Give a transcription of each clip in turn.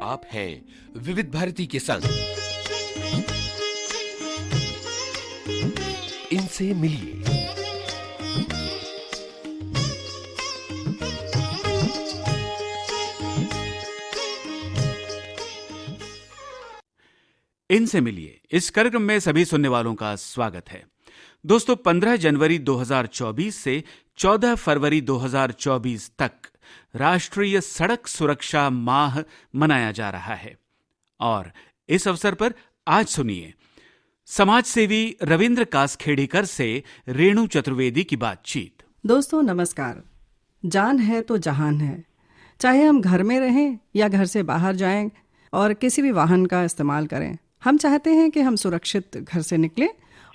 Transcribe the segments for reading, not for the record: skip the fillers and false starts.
आप हैं विविध भारती के संग। इनसे मिलिए। इनसे मिलिए इस कार्यक्रम में सभी सुनने वालों का स्वागत है। दोस्तों, 15 जनवरी 2024 से 14 फरवरी 2024 तक राष्ट्रीय सड़क सुरक्षा माह मनाया जा रहा है और इस अवसर पर आज सुनिए समाज सेवी रविंद्र कासखेड़ीकर से रेणु चतुर्वेदी की बातचीत। दोस्तों नमस्कार। जान है तो जहान है। चाहे हम घर में रहें या घर से बाहर जाएं और किसी भी वाहन का इस्तेमाल करें, हम चाहते हैं कि हम सुरक्षित घर से निकलें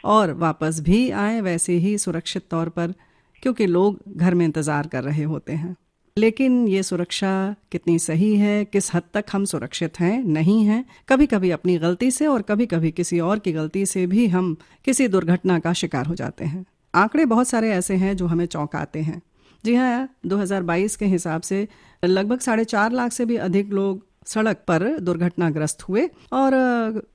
और वापस भी आएं वैसे ही सुरक्षित तौर पर, क्योंकि लोग घर में इंतज़ार कर रहे होते हैं। लेकिन ये सुरक्षा कितनी सही है, किस हद तक हम सुरक्षित हैं, नहीं हैं। कभी कभी अपनी गलती से और कभी कभी किसी और की गलती से भी हम किसी दुर्घटना का शिकार हो जाते हैं। आंकड़े बहुत सारे ऐसे हैं जो हमें चौंकाते हैं। जी हाँ, 2022 के हिसाब से लगभग 4.5 लाख से भी अधिक लोग सड़क पर दुर्घटनाग्रस्त हुए और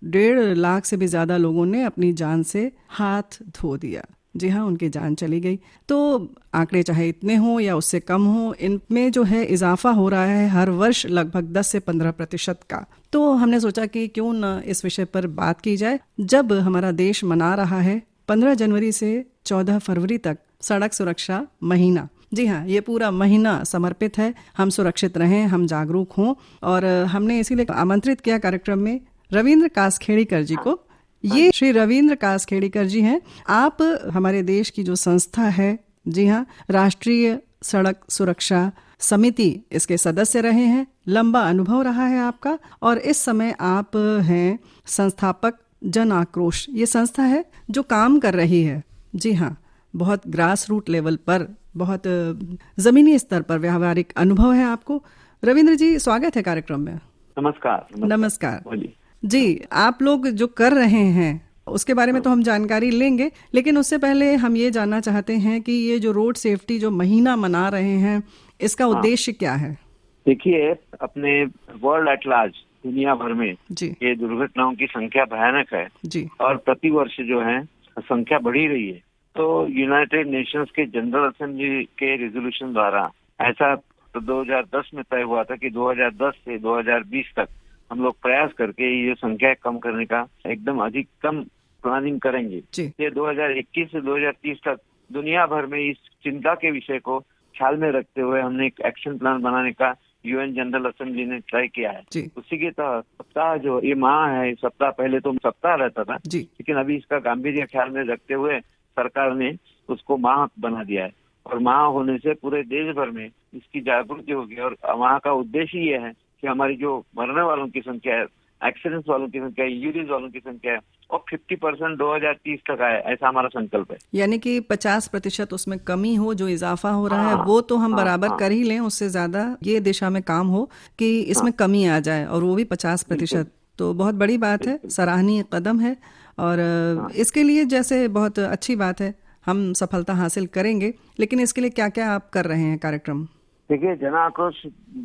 1.5 लाख से भी ज़्यादा लोगों ने अपनी जान से हाथ धो दिया। जी हाँ, उनकी जान चली गई। तो आंकड़े चाहे इतने हों या उससे कम हों, इनमें जो है इजाफा हो रहा है हर वर्ष लगभग 10 से 15% का। तो हमने सोचा कि क्यों न इस विषय पर बात की जाए, जब हमारा देश मना रहा है 15 जनवरी से 14 फरवरी तक सड़क सुरक्षा महीना। जी हाँ, ये पूरा महीना समर्पित है हम सुरक्षित रहें, हम जागरूक हों। और हमने इसीलिए आमंत्रित किया कार्यक्रम में रविंद्र कासखेड़ीकर जी को। ये श्री रविंद्र कासखेड़ीकर जी हैं। आप हमारे देश की जो संस्था है, जी हाँ, राष्ट्रीय सड़क सुरक्षा समिति, इसके सदस्य रहे हैं। लंबा अनुभव रहा है आपका और इस समय आप हैं संस्थापक जन आक्रोश। ये संस्था है जो काम कर रही है, जी हाँ, बहुत ग्रास रूट लेवल पर, बहुत जमीनी स्तर पर व्यावहारिक अनुभव है आपको। रविंद्र जी, स्वागत है कार्यक्रम में। नमस्कार। नमस्कार जी। आप लोग जो कर रहे हैं उसके बारे में तो हम जानकारी लेंगे, लेकिन उससे पहले हम ये जानना चाहते हैं कि ये जो रोड सेफ्टी जो महीना मना रहे हैं, इसका उद्देश्य क्या है? देखिए, अपने वर्ल्ड एट लार्ज, दुनिया भर में जी, ये दुर्घटनाओं की संख्या भयानक है जी, और प्रति वर्ष जो है संख्या बढ़ी रही है। तो यूनाइटेड नेशंस के जनरल असेंबली के रेजोल्यूशन द्वारा ऐसा तो 2010 में तय हुआ था कि 2010 से 2020 तक हम लोग प्रयास करके ये संख्या कम करने का एकदम अधिकतम प्लानिंग करेंगे। ये 2021 से 2030 तक दुनिया भर में इस चिंता के विषय को ख्याल में रखते हुए हमने एक एक्शन प्लान बनाने का यूएन जनरल असेंबली ने तय किया है। उसी के तहत सप्ताह जो ये माह है, सप्ताह पहले तो सप्ताह रहता था, लेकिन अभी इसका गांभीर्य ख्याल में रखते हुए सरकार ने उसको माह बना दिया है। और माह होने से पूरे देश भर में इसकी जागृति होगी और माह का उद्देश्य ये है कि हमारी जो मरने वालों की संख्या है, एक्सीडेंट्स वालों की संख्या है, इंजरीज वालों की संख्या है, और 50% 2030 तक आए, ऐसा हमारा संकल्प है। यानी कि 50% उसमें कमी हो, जो इजाफा हो रहा है वो तो हम बराबर कर ही लें, उससे ज्यादा ये दिशा में काम हो कि इसमें कमी आ जाए, और वो भी 50%। तो बहुत बड़ी बात है, सराहनीय कदम है और इसके लिए जैसे बहुत अच्छी बात है, हम सफलता हासिल करेंगे। लेकिन इसके लिए क्या क्या आप कर रहे हैं कार्यक्रम? देखिए, जन आक्रोश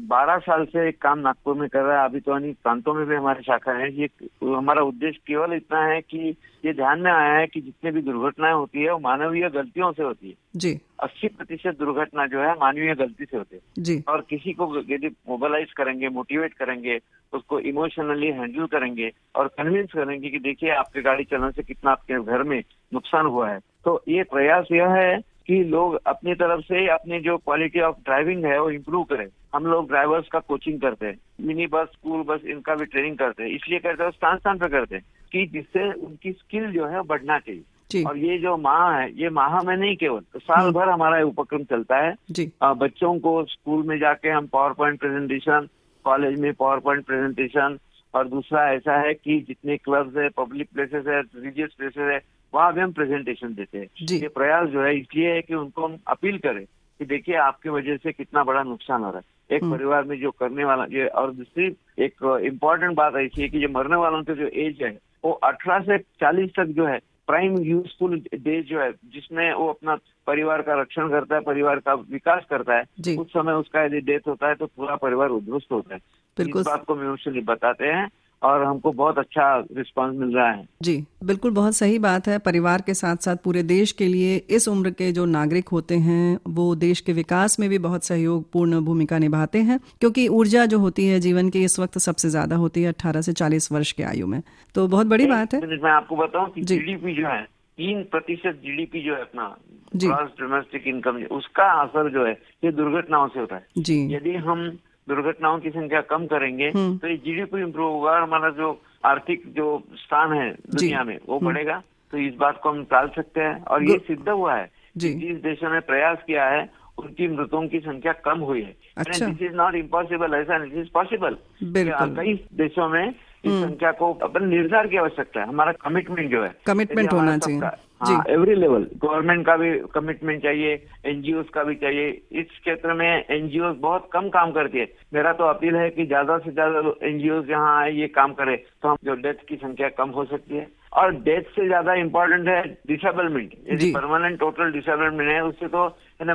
12 साल से एक काम नागपुर में कर रहा है, अभी तो अनेक प्रांतों में भी हमारी शाखा है। ये हमारा उद्देश्य केवल इतना है कि ये ध्यान में आया है कि जितने भी दुर्घटनाएं होती है वो मानवीय गलतियों से होती है जी। 80% दुर्घटना जो है मानवीय गलती से होती है जी। और किसी को यदि मोबिलाइज करेंगे, मोटिवेट करेंगे, उसको इमोशनली हैंडल करेंगे और कन्विंस करेंगे कि देखिए आपके गाड़ी चलने से कितना आपके घर में नुकसान हुआ है, तो ये प्रयास यह है कि लोग अपनी तरफ से अपनी जो क्वालिटी ऑफ ड्राइविंग है वो इम्प्रूव करें। हम लोग ड्राइवर्स का कोचिंग करते हैं, मिनी बस, स्कूल बस, इनका भी ट्रेनिंग करते हैं। इसलिए करते हैं, स्थान पे करते हैं कि जिससे उनकी स्किल जो है बढ़ना चाहिए। और ये जो माह है, ये माह में नहीं, केवल तो साल भर हमारा उपक्रम चलता है जी। बच्चों को स्कूल में जाके हम पावर पॉइंट प्रेजेंटेशन, कॉलेज में पावर पॉइंट प्रेजेंटेशन, और दूसरा ऐसा है कि जितने क्लब्स है, पब्लिक प्लेसेस है, रिलीजियस प्लेसेस है, वहाँ भी हम प्रेजेंटेशन देते हैं। ये प्रयास जो है इसलिए है कि उनको हम अपील करें कि देखिए आपकी वजह से कितना बड़ा नुकसान हो रहा है एक परिवार में जो करने वाला ये। और दूसरी एक इम्पोर्टेंट बात ऐसी है कि जो मरने वालों की जो एज है वो 18 से 40 तक जो है प्राइम यूजफुल डेज जो है, जिसमें वो अपना परिवार का रक्षण करता है, परिवार का विकास करता है, जी। उस समय उसका यदि डेथ होता है तो पूरा परिवार उद्ध्वस्त होता है। बिल्कुल। इस बात को म्यूचुअली बताते हैं और हमको बहुत अच्छा रिस्पांस मिल रहा है। जी बिल्कुल, बहुत सही बात है। परिवार के साथ साथ पूरे देश के लिए इस उम्र के जो नागरिक होते हैं वो देश के विकास में भी बहुत सहयोगपूर्ण भूमिका निभाते हैं, क्योंकि ऊर्जा जो होती है जीवन की इस वक्त सबसे ज्यादा होती है 18 से 40 वर्ष की आयु में, तो बहुत बड़ी बात है। मैं आपको बताऊं कि जी। जीडीपी जो है 3% जीडीपी जो है अपना जी। ग्रॉस डोमेस्टिक इनकम, उसका असर जो है ये दुर्घटनाओं से होता है। जी। यदि हम दुर्घटनाओं की संख्या कम करेंगे तो ये जीडीपी इम्प्रूव होगा और हमारा जो आर्थिक जो स्थान है दुनिया में वो बढ़ेगा। तो इस बात को हम टाल सकते हैं और ये सिद्ध हुआ है जी। जिस देशों ने प्रयास किया है उनकी मृतों की संख्या कम हुई है। अच्छा। दिस इज नॉट इम्पॉसिबल, ऐसा नहीं, दिस इज पॉसिबल। बिल्कुल। कई देशों में इस संख्या को अपन निर्धार की आवश्यकता है। हमारा कमिटमेंट जो है, कमिटमेंट होना चाहिए। हाँ, एवरी लेवल, गवर्नमेंट का भी कमिटमेंट चाहिए, एनजीओ का भी चाहिए। इस क्षेत्र में एनजीओ बहुत कम काम करती है। मेरा तो अपील है कि ज्यादा से ज्यादा एनजीओ जहाँ आए ये काम करे तो हम जो डेथ की संख्या कम हो सकती है। और डेथ से ज्यादा इम्पोर्टेंट है डिसेबलमेंट। यदि परमानेंट टोटल डिसेबलमेंट है उससे तो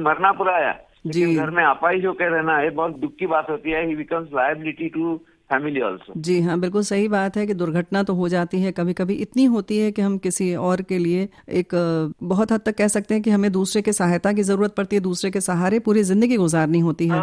मरना पूरा है, लेकिन घर में अपाहिज होकर रहना ये बहुत दुख की बात होती है। He becomes liability to family also. जी हाँ, बिल्कुल सही बात है कि दुर्घटना तो हो जाती है, कभी कभी इतनी होती है कि हम किसी और के लिए एक बहुत हद तक कह सकते हैं कि हमें दूसरे के सहायता की जरूरत पड़ती है, दूसरे के सहारे पूरी जिंदगी गुजारनी होती है।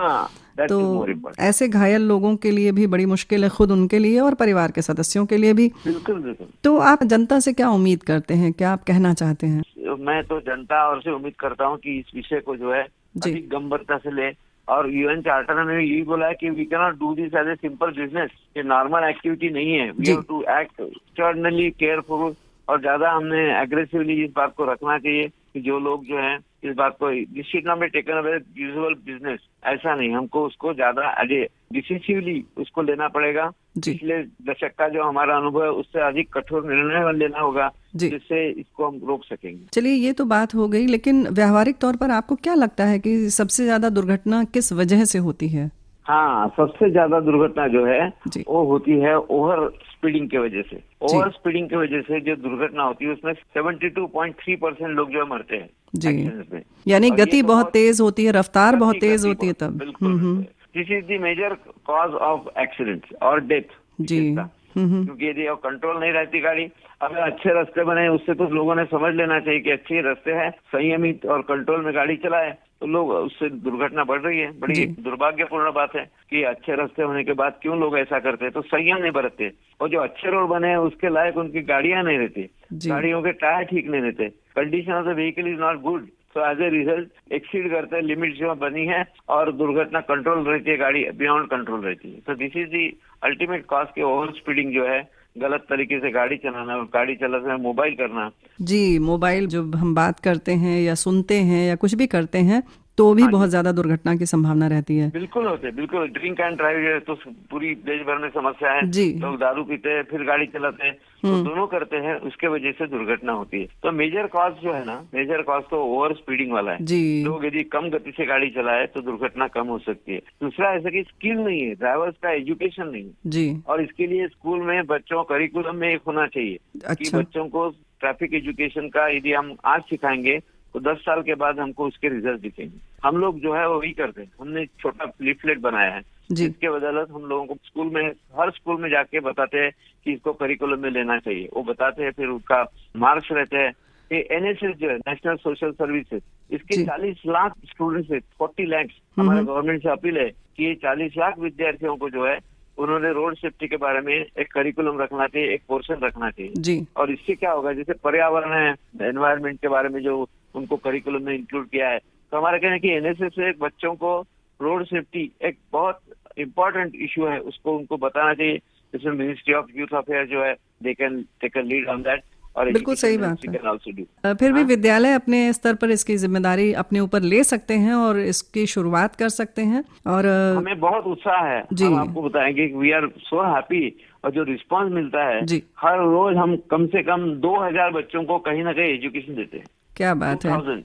तो ऐसे घायल लोगों के लिए भी बड़ी मुश्किल है, खुद उनके लिए और परिवार के सदस्यों के लिए भी। बिल्कुल बिल्कुल। तो आप जनता से क्या उम्मीद करते हैं, क्या आप कहना चाहते हैं? मैं तो जनता और से उम्मीद करता हूँ कि इस विषय को जो है अधिक गंभीरता से ले। और यूएन चार्टर ने यही बोला है कि we can not do this as a simple business. ये नॉर्मल एक्टिविटी नहीं है। We have to act extraordinarily careful और ज्यादा हमने एग्रेसिवली इस बात को रखना चाहिए कि जो लोग जो है इस बात को, this should not be taken away usual business, ऐसा नहीं, हमको उसको ज्यादा डिसिसिवली उसको लेना पड़ेगा। पिछले दशक का जो हमारा अनुभव है उससे अधिक कठोर निर्णय लेना होगा जिससे इसको हम रोक सकेंगे। चलिए, ये तो बात हो गई, लेकिन व्यावहारिक तौर पर आपको क्या लगता है कि सबसे ज्यादा दुर्घटना किस वजह से होती है? हाँ, सबसे ज्यादा दुर्घटना जो है वो होती है ओवर स्पीडिंग की वजह से। ओवर स्पीडिंग की वजह से जो दुर्घटना होती है उसमें 72.3% लोग जो मरते हैं जी। यानी गति बहुत तेज होती है, रफ्तार बहुत तेज होती है तब। बिल्कुल। This is the major cause of accidents और डेथ जी। क्योंकि यदि कंट्रोल नहीं रहती गाड़ी, अगर अच्छे रास्ते बने उससे तो लोगों ने समझ लेना चाहिए कि अच्छे रास्ते हैं, संयमित और कंट्रोल में गाड़ी चलाए तो लोग उससे दुर्घटना बढ़ रही है। बड़ी दुर्भाग्यपूर्ण बात है कि अच्छे रास्ते होने के बाद क्यों लोग ऐसा करते हैं, तो संयम नहीं बरतते। और जो अच्छे रोड बने हैं उसके लायक उनकी गाड़ियां नहीं रहती, गाड़ियों के टायर ठीक नहीं रहते, condition of the vehicle is not good. तो एज ए रिजल्ट एक्सीड करते हैं लिमिट जो बनी है और दुर्घटना कंट्रोल रहती है, गाड़ी बियॉन्ड कंट्रोल रहती है। तो this is the ultimate cause के ओवर स्पीडिंग जो है, गलत तरीके से गाड़ी चलाना और गाड़ी चलाते समय मोबाइल करना। जी, मोबाइल जब हम बात करते हैं या सुनते हैं या कुछ भी करते हैं तो भी बहुत ज्यादा दुर्घटना की संभावना रहती है। बिल्कुल होते, बिल्कुल। ड्रिंक एंड ड्राइव तो पूरी देश भर में समस्या है। लोग दारू पीते हैं फिर गाड़ी चलाते हैं, तो दोनों करते हैं, उसके वजह से दुर्घटना होती है। तो मेजर कॉज जो है ना, मेजर कॉज तो ओवर स्पीडिंग वाला है। लोग यदि कम गति से गाड़ी चलाए तो दुर्घटना कम हो सकती है। दूसरा ऐसा कि स्किल नहीं है, ड्राइवर्स का एजुकेशन नहीं है जी। और इसके लिए स्कूल में बच्चों करिकुलम में एक होना चाहिए कि बच्चों को ट्रैफिक एजुकेशन का यदि हम आज सिखाएंगे तो 10 साल के बाद हमको उसके रिजल्ट दिखेंगे। हम लोग जो है वो वही करते हैं। हमने छोटा लीफलेट बनाया है जिसके बदौलत हम लोगों को स्कूल में, हर स्कूल में जाके बताते हैं कि इसको करिकुलम में लेना चाहिए। वो बताते हैं, फिर उसका मार्क्स रहते हैं। ये NSS जो है, नेशनल सोशल सर्विसेज, इसके 40 लाख स्टूडेंट्स है, 40 लाख। हमारे गवर्नमेंट से अपील है कि ये 40 लाख विद्यार्थियों को जो है उन्होंने रोड सेफ्टी के बारे में एक करिकुलम रखना चाहिए, एक पोर्शन रखना चाहिए जी। और इससे क्या होगा, जैसे पर्यावरण है, एनवायरनमेंट के बारे में जो उनको करिकुलम में इंक्लूड किया है, तो हमारा कहना है कि NSS से बच्चों को रोड सेफ्टी एक बहुत इम्पोर्टेंट इशू है, उसको उनको बताना चाहिए। जिसमें मिनिस्ट्री ऑफ यूथ अफेयर जो है, they can take a lead on that. और बिल्कुल सही बात है। फिर भी विद्यालय अपने स्तर पर इसकी जिम्मेदारी अपने ऊपर ले सकते हैं और इसकी शुरुआत कर सकते हैं। और हमें बहुत उत्साह है, हम आपको बताएंगे, वी आर सो हैप्पी। और जो रिस्पांस मिलता है हर रोज, हम कम से कम 2000 बच्चों को कहीं ना कहीं एजुकेशन देते हैं। क्या बात है।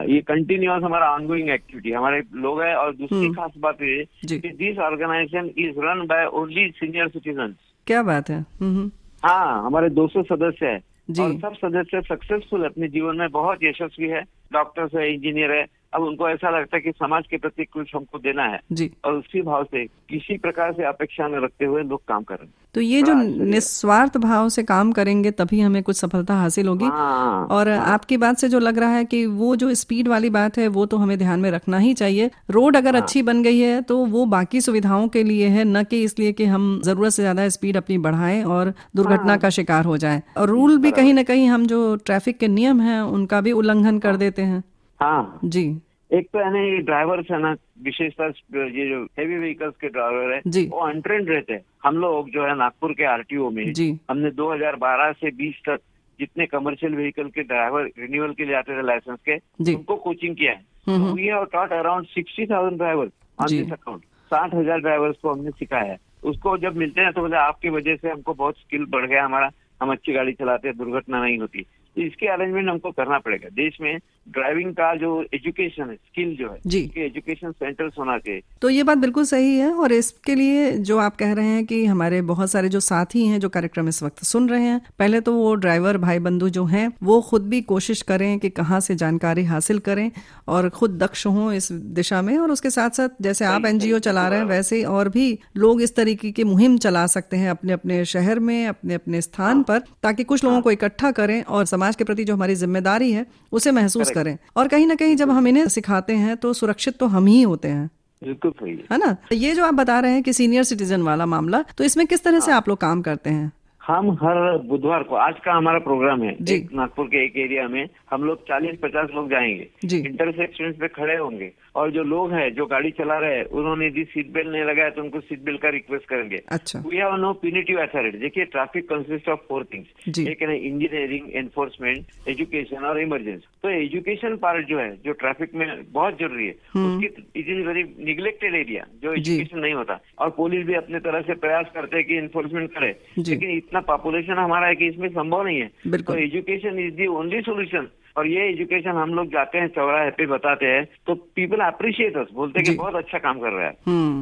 ये कंटिन्यूअस हमारा ऑनगोइंग एक्टिविटी हमारे लोग है। और दूसरी खास बात ये कि this organisation is run by only senior citizen. क्या बात है। हाँ, हमारे 200 सदस्य है जी। और सब सदस्य सक्सेसफुल अपने जीवन में बहुत यशस्वी है, डॉक्टर्स है, इंजीनियर है। अब उनको ऐसा लगता है कि समाज के प्रति कुछ हमको देना है, जी। और उसी भाव से किसी प्रकार से अपेक्षा न रखते हुए लोग काम कर रहे हैं। तो ये जो बड़ा आश्चर्य है। निस्वार्थ भाव से काम करेंगे तभी हमें कुछ सफलता हासिल होगी। हाँ, और हाँ। आपकी बात से जो लग रहा है कि वो जो स्पीड वाली बात है वो तो हमें ध्यान में रखना ही चाहिए। रोड अगर हाँ। अच्छी बन गई है तो वो बाकी सुविधाओं के लिए है, न कि इसलिए कि हम जरूरत से ज्यादा स्पीड अपनी बढ़ाएं और दुर्घटना का शिकार हो जाएं। और रूल भी कहीं ना कहीं हम जो ट्रैफिक के नियम हैं उनका भी उल्लंघन कर देते हैं। हाँ, जी एक तो है ना, ये ड्राइवर्स है ना, विशेषतः ये जो हेवी व्हीकल्स के ड्राइवर है जी। वो अनट्रेंड रहते हैं। हम लोग जो है नागपुर के आरटीओ में जी। हमने 2012 से 20 तक जितने कमर्शियल व्हीकल के ड्राइवर रिन्यूअल के लिए आते थे लाइसेंस के, जी। उनको कोचिंग किया है। We have taught around 60,000 drivers on जी। This account. 60,000 ड्राइवर्स को हमने सिखाया है। उसको जब मिलते हैं तो बोले आपकी वजह से हमको बहुत स्किल बढ़ गया हमारा, हम अच्छी गाड़ी चलाते हैं, दुर्घटना नहीं होती। तो इसके अरेंजमेंट हमको करना पड़ेगा। देश में ड्राइविंग का जो एजुकेशन है, स्किल जो है, जी। उसके एजुकेशन सेंटर्स होना चाहिए। तो ये बात बिल्कुल सही है। और इसके लिए जो आप कह रहे हैं कि हमारे बहुत सारे जो साथी हैं जो कार्यक्रम इस वक्त सुन रहे हैं, पहले तो वो ड्राइवर भाई बंधु जो हैं वो खुद भी कोशिश करें कि कहाँ से जानकारी हासिल करें और खुद दक्ष हों इस दिशा में। और उसके साथ साथ जैसे आप एनजीओ चला रहे हैं वैसे और भी लोग इस तरीके की मुहिम चला सकते हैं अपने अपने शहर में, अपने अपने स्थान पर, ताकि कुछ लोगों को इकट्ठा करें और समाज के प्रति जो हमारी जिम्मेदारी है उसे महसूस करें। और कहीं ना कहीं जब हम इन्हें सिखाते हैं तो सुरक्षित तो हम ही होते हैं, बिल्कुल सही है ना। ये जो आप बता रहे हैं कि सीनियर सिटीजन वाला मामला, तो इसमें किस तरह से आप लोग काम करते हैं? हम हर बुधवार को, आज का हमारा प्रोग्राम है, जी। नागपुर के एक एरिया में हम लोग 40-50 लोग जाएंगे, जी। इंटरसेक्शन पे खड़े होंगे, और जो लोग हैं जो गाड़ी चला रहे हैं उन्होंने यदि सीट बेल्ट नहीं लगाया तो उनको सीट बेल्ट का रिक्वेस्ट करेंगे। अच्छा। We have no punitive authority. देखिए, ट्रैफिक कंसिस्ट ऑफ 4 थिंग्स। जी। एक है ना इंजीनियरिंग, एनफोर्समेंट, एजुकेशन और इमरजेंसी। तो एजुकेशन पार्ट जो है, जो ट्रैफिक में बहुत जरूरी है, उसकी it is very neglected area, जो जी। एजुकेशन नहीं होता। और पुलिस भी अपने तरह से प्रयास करते हैं कि इन्फोर्समेंट करे, जी। लेकिन इतना पॉपुलेशन हमारा है कि इसमें संभव नहीं है। बिल्कुल। तो education is the only solution. और ये एजुकेशन हम लोग जाते हैं चौराहे पे बताते हैं तो पीपल अप्रिशिएट अस, बोलते हैं कि जी। बहुत अच्छा काम कर रहा है।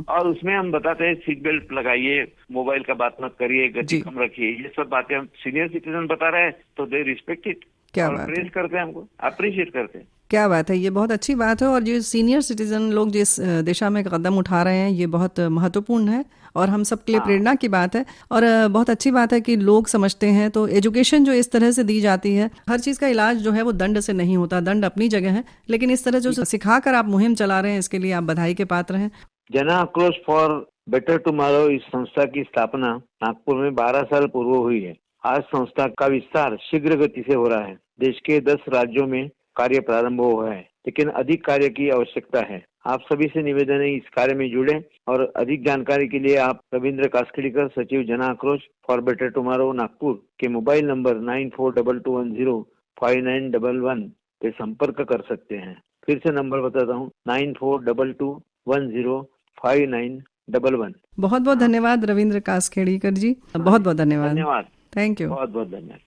और उसमें हम बताते हैं सीट बेल्ट लगाइए, मोबाइल का बात मत करिए, गति जी। कम रखिए, ये सब बातें हम सीनियर सिटीजन बता रहे हैं तो दे रिस्पेक्ट इट। क्या और बात है। प्रेज करते हैं, हमको अप्रिशिएट करते हैं। क्या बात है, ये बहुत अच्छी बात है। और जो सीनियर सिटीजन लोग जिस दिशा में कदम उठा रहे हैं ये बहुत महत्वपूर्ण है और हम सब के लिए प्रेरणा की बात है। और बहुत अच्छी बात है कि लोग समझते हैं। तो एजुकेशन जो इस तरह से दी जाती है, हर चीज का इलाज जो है वो दंड से नहीं होता, दंड अपनी जगह है, लेकिन इस तरह जो सिखा कर आप मुहिम चला रहे हैं इसके लिए आप बधाई के पात्र हैं। जन आक्रोश फॉर बेटर टुमारो इस संस्था की स्थापना नागपुर में 12 साल पूर्व हुई है। आज संस्था का विस्तार शीघ्र गति से हो रहा है। देश के 10 राज्यों में कार्य प्रारंभ हुआ है, लेकिन अधिक कार्य की आवश्यकता है। आप सभी से निवेदन है इस कार्य में जुड़े और अधिक जानकारी के लिए आप रविंद्र कास्केड़ीकर, सचिव जन आक्रोश फॉर बेटर टुमारो नागपुर के मोबाइल नंबर 9422105911 पे संपर्क कर सकते हैं। फिर से नंबर बताता हूँ, 9422105911। बहुत बहुत धन्यवाद रविंद्र कास्केड़ीकर जी, बहुत बहुत धन्यवाद। धन्यवाद, थैंक यू। बहुत बहुत धन्यवाद।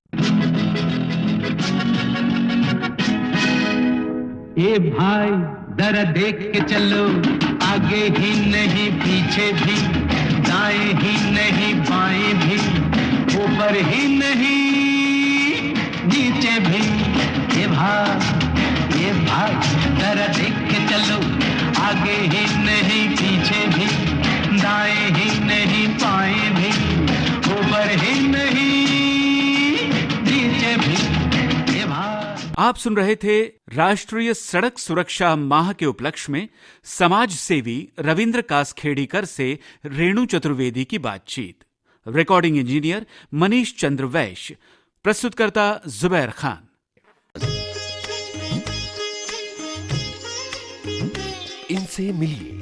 ए भाई जरा देख के चलो, आगे ही नहीं पीछे भी, दाएं ही नहीं बाएं भी, ऊपर ही नहीं नीचे भी। ए भाई जरा देख के चलो, आगे ही नहीं पीछे भी, दाएं ही नहीं बाएं भी, ऊपर ही नहीं नीचे भी। आप सुन रहे थे राष्ट्रीय सड़क सुरक्षा माह के उपलक्ष्य में समाज सेवी रविंद्र कास्केड़ीकर से रेणु चतुर्वेदी की बातचीत। रिकॉर्डिंग इंजीनियर मनीष चंद्र वैश्य, प्रस्तुतकर्ता जुबैर खान। इनसे मिलिए,